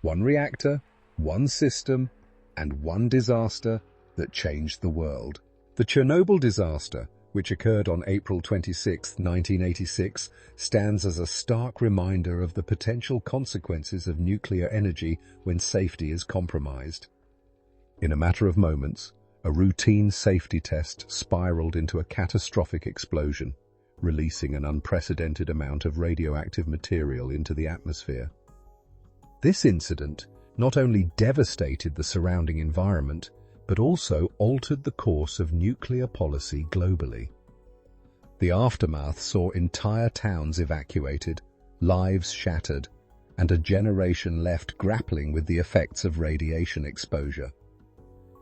One reactor, one system, and one disaster that changed the world. The Chernobyl disaster, which occurred on April 26, 1986, stands as a stark reminder of the potential consequences of nuclear energy when safety is compromised. In a matter of moments, a routine safety test spiraled into a catastrophic explosion, releasing an unprecedented amount of radioactive material into the atmosphere. This incident not only devastated the surrounding environment, but also altered the course of nuclear policy globally. The aftermath saw entire towns evacuated, lives shattered, and a generation left grappling with the effects of radiation exposure.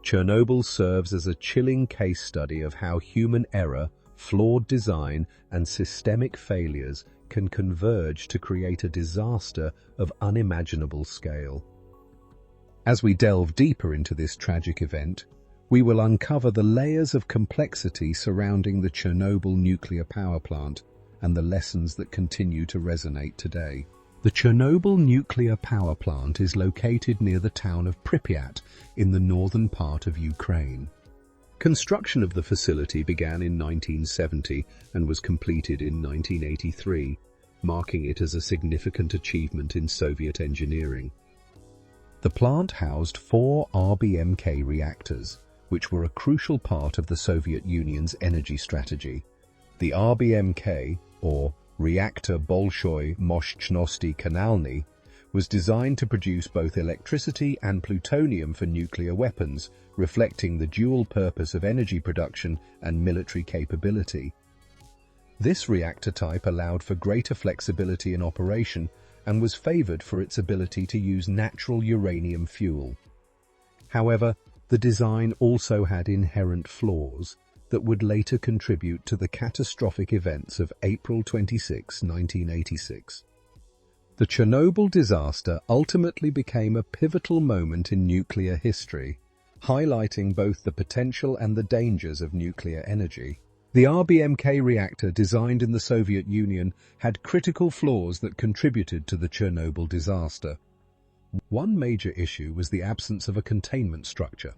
Chernobyl serves as a chilling case study of how human error, flawed design, and systemic failures can converge to create a disaster of unimaginable scale. As we delve deeper into this tragic event, we will uncover the layers of complexity surrounding the Chernobyl nuclear power plant and the lessons that continue to resonate today. The Chernobyl nuclear power plant is located near the town of Pripyat in the northern part of Ukraine. Construction of the facility began in 1970 and was completed in 1983, marking it as a significant achievement in Soviet engineering. The plant housed 4 RBMK reactors, which were a crucial part of the Soviet Union's energy strategy. The RBMK, or Reactor Bolshoi Moshchnosti Kanalny, was designed to produce both electricity and plutonium for nuclear weapons, reflecting the dual purpose of energy production and military capability. This reactor type allowed for greater flexibility in operation and was favored for its ability to use natural uranium fuel. However, the design also had inherent flaws that would later contribute to the catastrophic events of April 26, 1986. The Chernobyl disaster ultimately became a pivotal moment in nuclear history, highlighting both the potential and the dangers of nuclear energy. The RBMK reactor, designed in the Soviet Union, had critical flaws that contributed to the Chernobyl disaster. One major issue was the absence of a containment structure.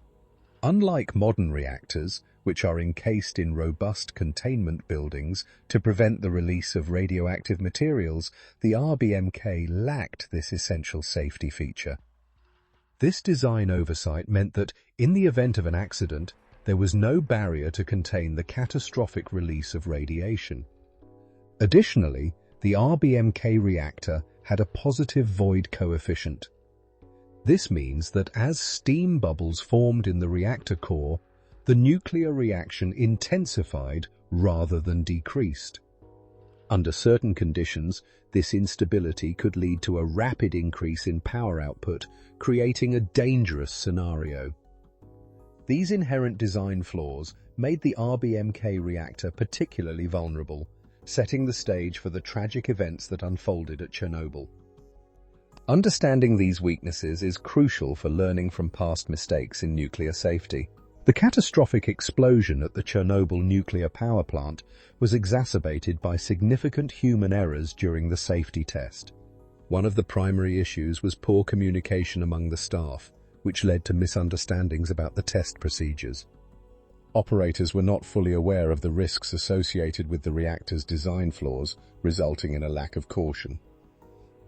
Unlike modern reactors, which are encased in robust containment buildings to prevent the release of radioactive materials, the RBMK lacked this essential safety feature. This design oversight meant that, in the event of an accident, there was no barrier to contain the catastrophic release of radiation. Additionally, the RBMK reactor had a positive void coefficient. This means that as steam bubbles formed in the reactor core, the nuclear reaction intensified rather than decreased. Under certain conditions, this instability could lead to a rapid increase in power output, creating a dangerous scenario. These inherent design flaws made the RBMK reactor particularly vulnerable, setting the stage for the tragic events that unfolded at Chernobyl. Understanding these weaknesses is crucial for learning from past mistakes in nuclear safety. The catastrophic explosion at the Chernobyl nuclear power plant was exacerbated by significant human errors during the safety test. One of the primary issues was poor communication among the staff, which led to misunderstandings about the test procedures. Operators were not fully aware of the risks associated with the reactor's design flaws, resulting in a lack of caution.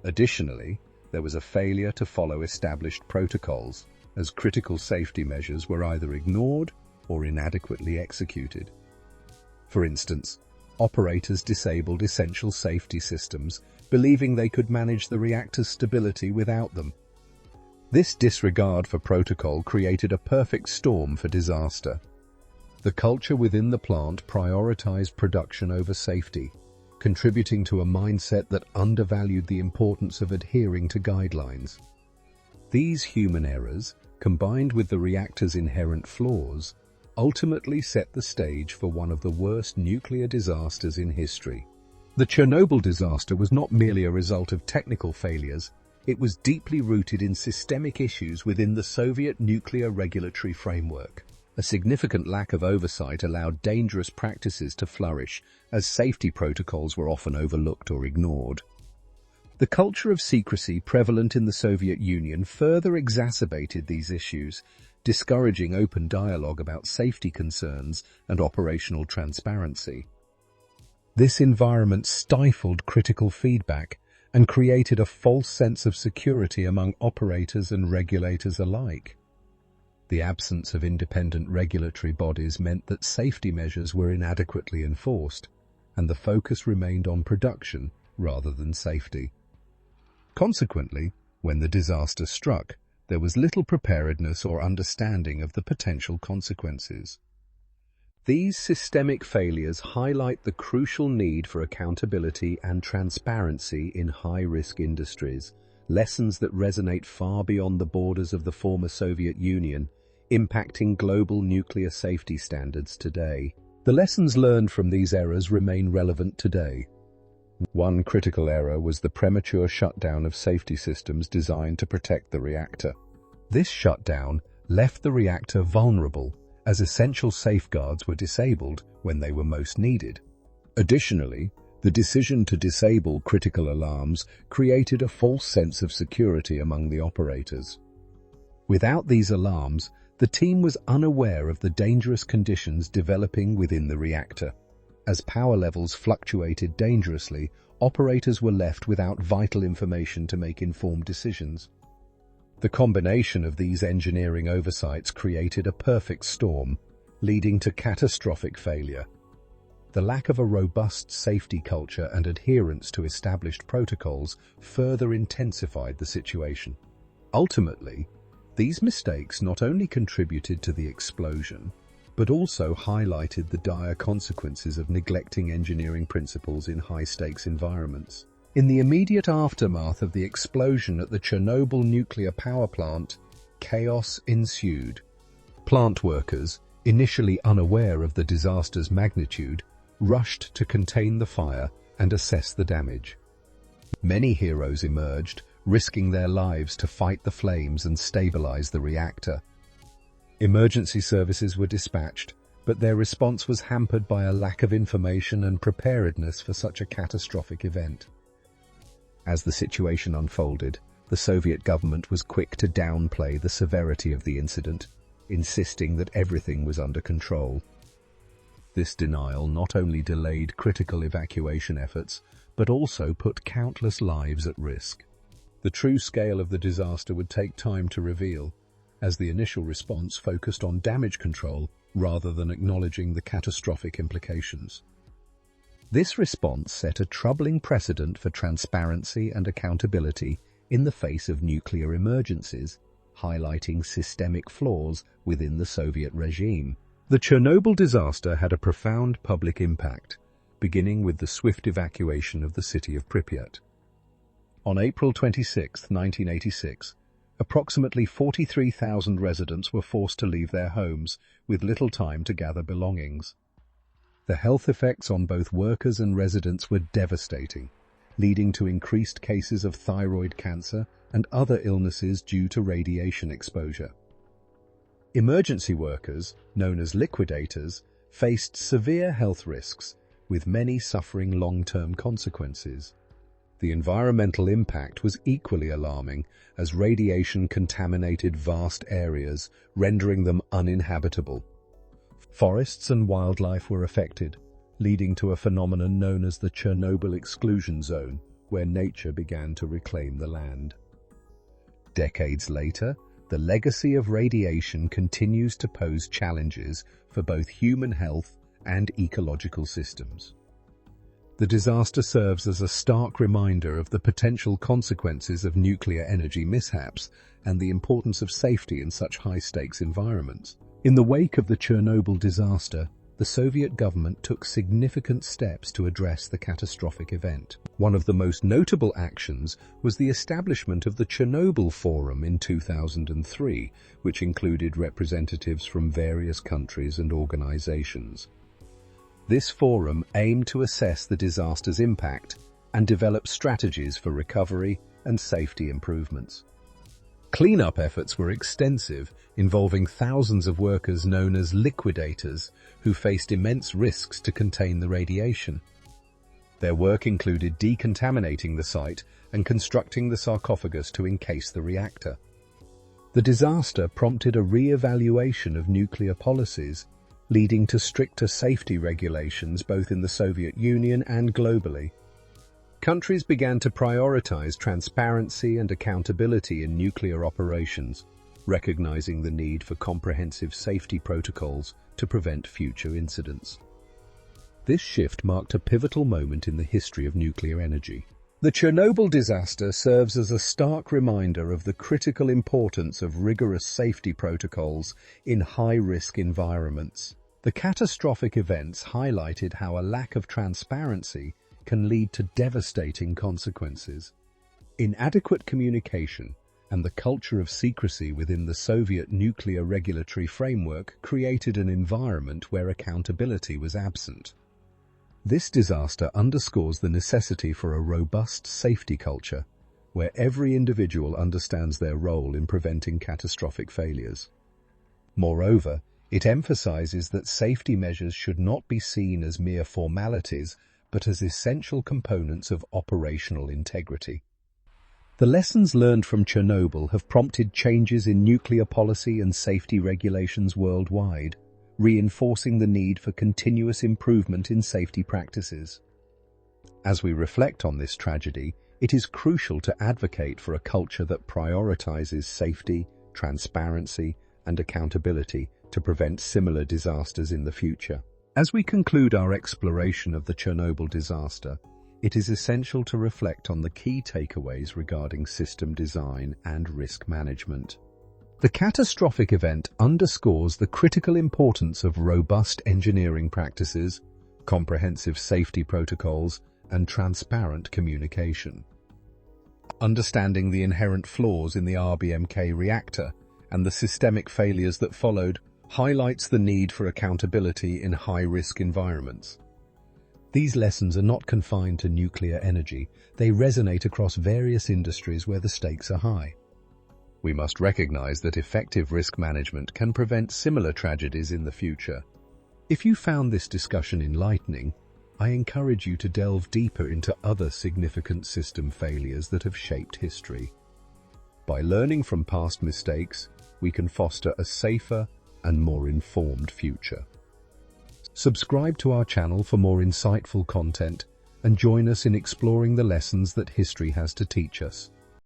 Additionally, there was a failure to follow established protocols, as critical safety measures were either ignored or inadequately executed. For instance, operators disabled essential safety systems, believing they could manage the reactor's stability without them. This disregard for protocol created a perfect storm for disaster. The culture within the plant prioritized production over safety, contributing to a mindset that undervalued the importance of adhering to guidelines. These human errors, combined with the reactor's inherent flaws, ultimately set the stage for one of the worst nuclear disasters in history. The Chernobyl disaster was not merely a result of technical failures. It was deeply rooted in systemic issues within the Soviet nuclear regulatory framework. A significant lack of oversight allowed dangerous practices to flourish, as safety protocols were often overlooked or ignored. The culture of secrecy prevalent in the Soviet Union further exacerbated these issues, discouraging open dialogue about safety concerns and operational transparency. This environment stifled critical feedback and created a false sense of security among operators and regulators alike. The absence of independent regulatory bodies meant that safety measures were inadequately enforced, and the focus remained on production rather than safety. Consequently, when the disaster struck, there was little preparedness or understanding of the potential consequences. These systemic failures highlight the crucial need for accountability and transparency in high-risk industries, lessons that resonate far beyond the borders of the former Soviet Union, impacting global nuclear safety standards today. The lessons learned from these errors remain relevant today. One critical error was the premature shutdown of safety systems designed to protect the reactor. This shutdown left the reactor vulnerable, as essential safeguards were disabled when they were most needed. Additionally, the decision to disable critical alarms created a false sense of security among the operators. Without these alarms, the team was unaware of the dangerous conditions developing within the reactor. As power levels fluctuated dangerously, operators were left without vital information to make informed decisions. The combination of these engineering oversights created a perfect storm, leading to catastrophic failure. The lack of a robust safety culture and adherence to established protocols further intensified the situation. Ultimately, these mistakes not only contributed to the explosion, but also highlighted the dire consequences of neglecting engineering principles in high-stakes environments. In the immediate aftermath of the explosion at the Chernobyl nuclear power plant, chaos ensued. Plant workers, initially unaware of the disaster's magnitude, rushed to contain the fire and assess the damage. Many heroes emerged, risking their lives to fight the flames and stabilize the reactor. Emergency services were dispatched, but their response was hampered by a lack of information and preparedness for such a catastrophic event. As the situation unfolded, the Soviet government was quick to downplay the severity of the incident, insisting that everything was under control. This denial not only delayed critical evacuation efforts, but also put countless lives at risk. The true scale of the disaster would take time to reveal, as the initial response focused on damage control rather than acknowledging the catastrophic implications. This response set a troubling precedent for transparency and accountability in the face of nuclear emergencies, highlighting systemic flaws within the Soviet regime. The Chernobyl disaster had a profound public impact, beginning with the swift evacuation of the city of Pripyat. On April 26, 1986, approximately 43,000 residents were forced to leave their homes, with little time to gather belongings. The health effects on both workers and residents were devastating, leading to increased cases of thyroid cancer and other illnesses due to radiation exposure. Emergency workers, known as liquidators, faced severe health risks, with many suffering long-term consequences. The environmental impact was equally alarming, as radiation contaminated vast areas, rendering them uninhabitable. Forests and wildlife were affected, leading to a phenomenon known as the Chernobyl exclusion zone, where nature began to reclaim the land. Decades later, the legacy of radiation continues to pose challenges for both human health and ecological systems. The disaster serves as a stark reminder of the potential consequences of nuclear energy mishaps and the importance of safety in such high-stakes environments. In the wake of the Chernobyl disaster, the Soviet government took significant steps to address the catastrophic event. One of the most notable actions was the establishment of the Chernobyl Forum in 2003, which included representatives from various countries and organizations. This forum aimed to assess the disaster's impact and develop strategies for recovery and safety improvements. Cleanup efforts were extensive, involving thousands of workers known as liquidators who faced immense risks to contain the radiation. Their work included decontaminating the site and constructing the sarcophagus to encase the reactor. The disaster prompted a re-evaluation of nuclear policies, leading to stricter safety regulations both in the Soviet Union and globally. Countries began to prioritize transparency and accountability in nuclear operations, recognizing the need for comprehensive safety protocols to prevent future incidents. This shift marked a pivotal moment in the history of nuclear energy. The Chernobyl disaster serves as a stark reminder of the critical importance of rigorous safety protocols in high-risk environments. The catastrophic events highlighted how a lack of transparency can lead to devastating consequences. Inadequate communication and the culture of secrecy within the Soviet nuclear regulatory framework created an environment where accountability was absent. This disaster underscores the necessity for a robust safety culture, where every individual understands their role in preventing catastrophic failures. Moreover, it emphasizes that safety measures should not be seen as mere formalities, but as essential components of operational integrity. The lessons learned from Chernobyl have prompted changes in nuclear policy and safety regulations worldwide, reinforcing the need for continuous improvement in safety practices. As we reflect on this tragedy, it is crucial to advocate for a culture that prioritizes safety, transparency, and accountability to prevent similar disasters in the future. As we conclude our exploration of the Chernobyl disaster, it is essential to reflect on the key takeaways regarding system design and risk management. The catastrophic event underscores the critical importance of robust engineering practices, comprehensive safety protocols, and transparent communication. Understanding the inherent flaws in the RBMK reactor and the systemic failures that followed highlights the need for accountability in high-risk environments. These lessons are not confined to nuclear energy. They resonate across various industries where the stakes are high. We must recognize that effective risk management can prevent similar tragedies in the future. If you found this discussion enlightening, I encourage you to delve deeper into other significant system failures that have shaped history. By learning from past mistakes, we can foster a safer and more informed future. Subscribe to our channel for more insightful content and join us in exploring the lessons that history has to teach us.